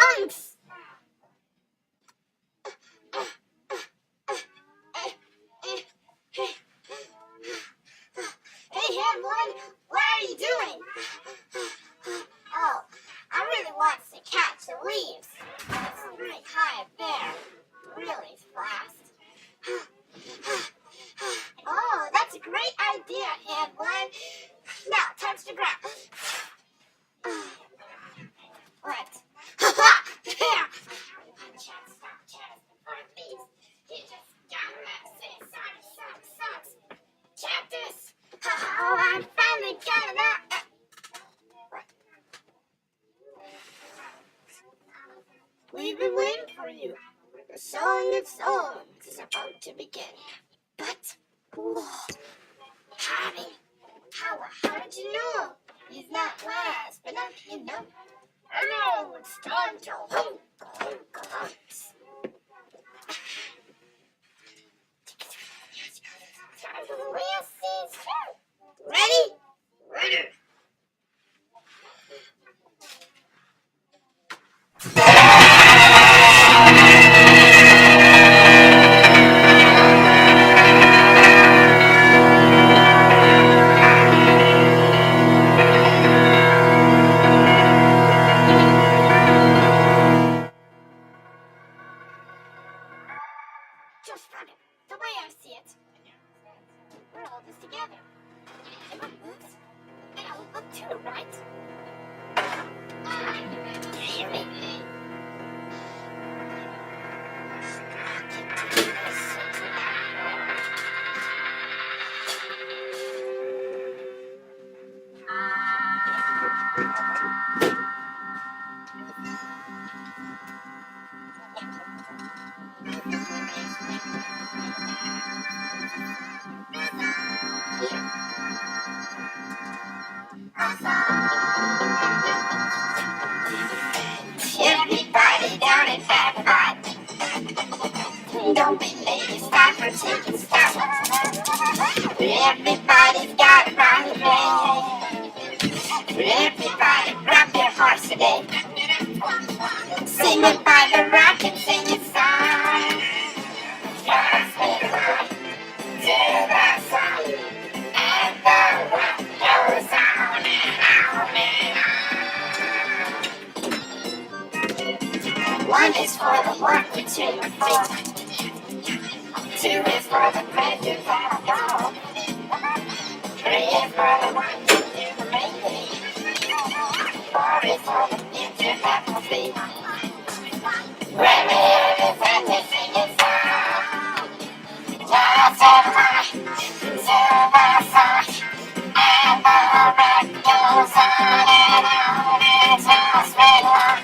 Honks! Hey, everyone, what are you doing? Oh, I really want to catch the leaves. It's really high up there. Really fast. Oh, that's a great idea, Handline. Now, touch the ground. What? There! Stop chatting for thieves. You just gotta say socks. Cactus! Oh, I finally got it out. We've been waiting for you. The Song of Songs is about to begin. But, Harvey, how did you know? He's not last, but not, I know, it's time to Honks. Ready? Ready. Just funny. The way I see it. We're all this together. Everyone moves, and I'll look too, right? Everybody down in Fat Five. Don't be late, it's time for taking stock. Everybody's got a rhyme today. Everybody grab their hearts today. Sing it by the rock and sing it song. Just make a rhyme to the song. And the rock goes on and on and on. One is for the one with 2 and 3. 2 is for the pleasures that go. 3 is for the one to do the making. 4 is for the future that will be. When we hear this and we sing it song. Just a line to the song. And the rock goes on and on. And just wait on.